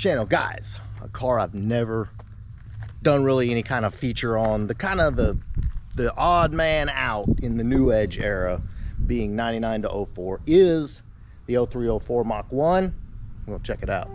channel, guys. A car I've never done really any kind of feature on, the odd man out in the new Edge era, being 99 to 04, is the 0304 Mach 1. We'll check it out.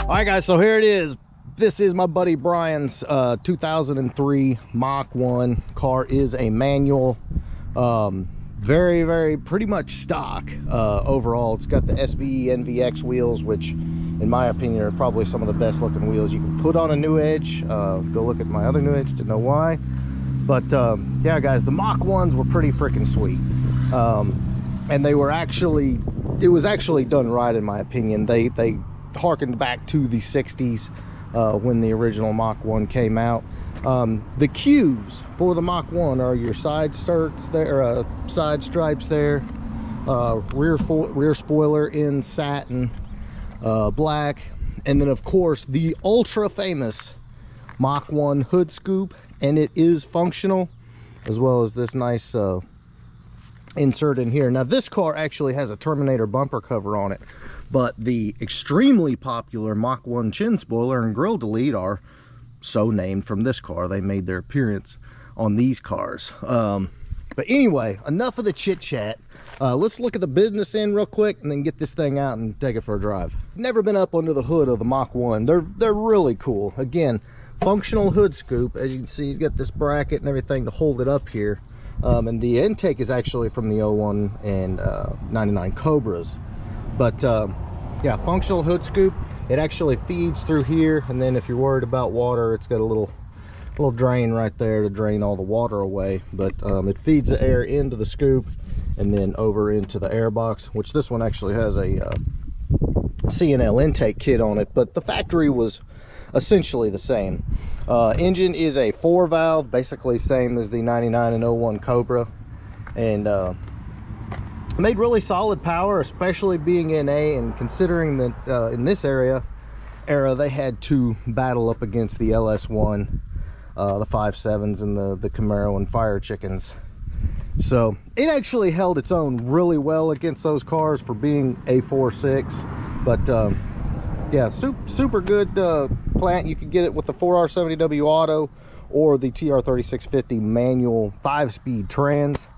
Alright guys, so here it is. This is my buddy Brian's 2003 Mach 1. Car is a manual, very pretty much stock overall. It's got the SVE NVX wheels, which in my opinion are probably some of the best looking wheels you can put on a new Edge. Go look at my other new Edge to know why. But yeah guys, the Mach 1s were pretty freaking sweet, and they were actually, it was actually done right in my opinion. They harkened back to the 60s when the original Mach 1 came out. The cues for the Mach 1 are your side skirts there, side stripes there, rear spoiler in satin black, and then of course the ultra famous Mach 1 hood scoop, and it is functional, as well as this nice insert in here. Now this car actually has a Terminator bumper cover on it, but the extremely popular Mach 1 chin spoiler and grille delete are so named from this car. They made their appearance on these cars. But anyway, enough of the chit chat. Let's look at the business end real quick and then get this thing out and take it for a drive. Never been up under the hood of the Mach 1. They're really cool. Again, functional hood scoop. As you can see, you've got this bracket and everything to hold it up here. And the intake is actually from the 01 and 99 Cobras. But yeah, functional hood scoop. It actually feeds through here, and then if you're worried about water, it's got a little drain right there to drain all the water away. But it feeds the air into the scoop and then over into the air box, which this one actually has a C&L intake kit on it, but the factory was essentially the same. Engine is a 4-valve, basically same as the 99 and 01 Cobra, and made really solid power, especially being NA, and considering that in this era they had to battle up against the LS1, the 5.7s, and the Camaro and Fire Chickens. So it actually held its own really well against those cars for being a 4.6. But yeah, super good plant. You could get it with the 4R70W auto or the TR3650 manual 5-speed trans.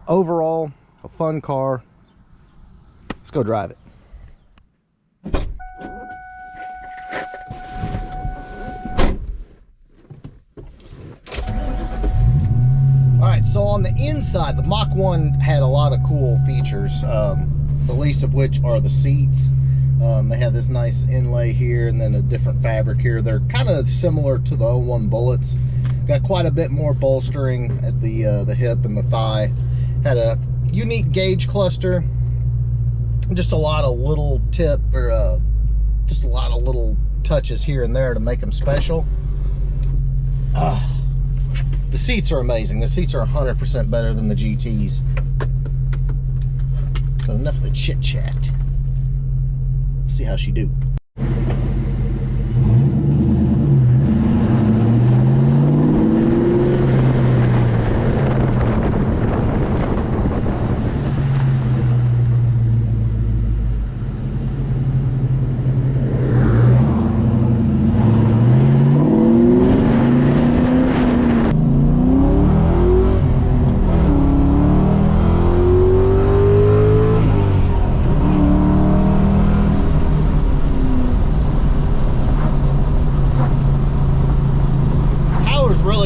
Overall, a fun car. Let's go drive it. All right, so on the inside, the Mach 1 had a lot of cool features, the least of which are the seats. They have this nice inlay here and then a different fabric here. They're kind of similar to the 01 Bullets. Got quite a bit more bolstering at the hip and the thigh. Had a unique gauge cluster, just a lot of little just a lot of little touches here and there to make them special. The seats are amazing. The seats are 100% better than the GTs. But enough of the chit chat. Let's see how she do.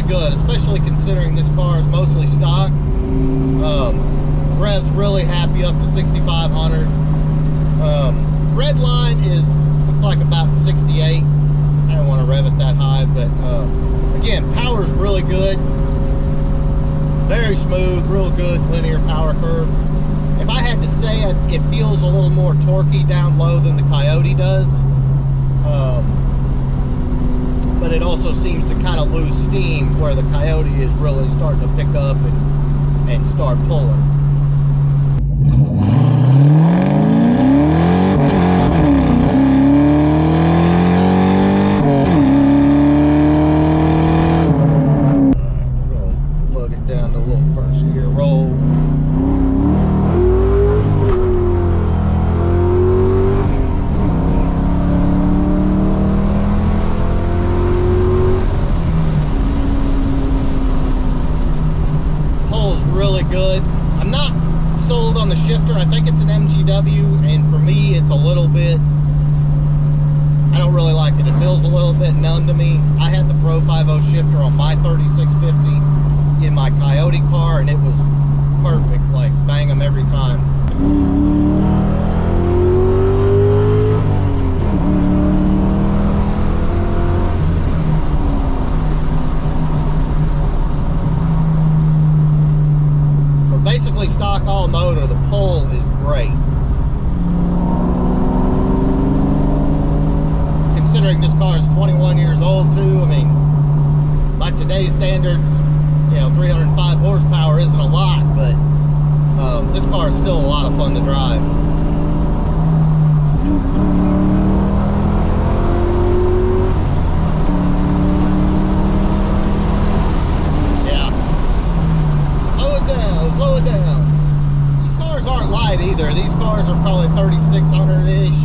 Good, especially considering this car is mostly stock. Rev's really happy up to 6,500. Red line looks like about 68. I don't want to rev it that high, but again, power is really good, very smooth, real good linear power curve. If I had to say, it feels a little more torquey down low than the Coyote does. but it also seems to kind of lose steam where the Coyote is really starting to pick up and start pulling. Plug it down to a little first gear roll. Really good. I'm not sold on the shifter. I think it's an MGW, and for me it's a little bit, I don't really like it. It feels a little bit numb to me. I had the Pro 5.0 shifter on my 3650 in my Coyote car, and it was perfect. Like, bang them every time. Basically stock all motor, the pull is great. Considering this car is 21 years old too, I mean, by today's standards, you know, 305 horsepower isn't a lot, but this car is still a lot of fun to drive. Slow it down. These cars aren't light either. These cars are probably 3,600-ish.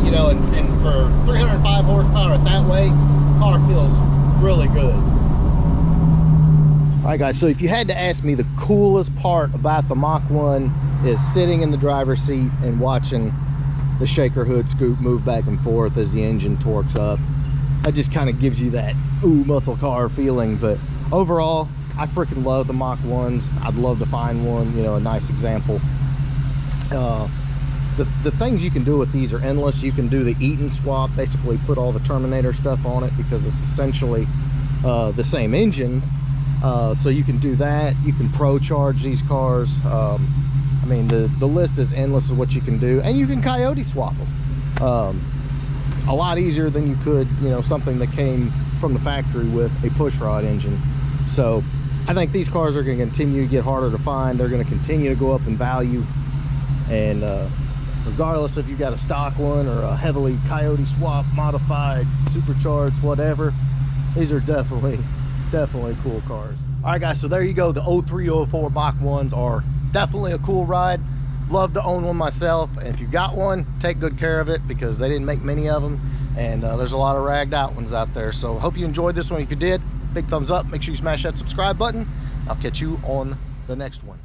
You know, and for 305 horsepower at that weight, the car feels really good. All right, guys, so if you had to ask me, the coolest part about the Mach 1 is sitting in the driver's seat and watching the shaker hood scoop move back and forth as the engine torques up. That just kind of gives you that ooh, muscle car feeling. But overall, I freaking love the Mach 1s. I'd love to find one, you know, a nice example. The things you can do with these are endless. You can do the Eaton swap, basically put all the Terminator stuff on it because it's essentially the same engine. So you can do that. You can pro charge these cars. I mean, the list is endless of what you can do, and you can Coyote swap them. A lot easier than you could, you know, something that came from the factory with a pushrod engine. So I think these cars are going to continue to get harder to find. They're going to continue to go up in value, and regardless if you got a stock one or a heavily Coyote swap, modified, supercharged, whatever, these are definitely cool cars. All right, guys, so there you go. The 0304 Mach 1s are definitely a cool ride. Love to own one myself, and if you got one, take good care of it because they didn't make many of them, and there's a lot of ragged out ones out there. So hope you enjoyed this one. If you did, big thumbs up. Make sure you smash that subscribe button. I'll catch you on the next one.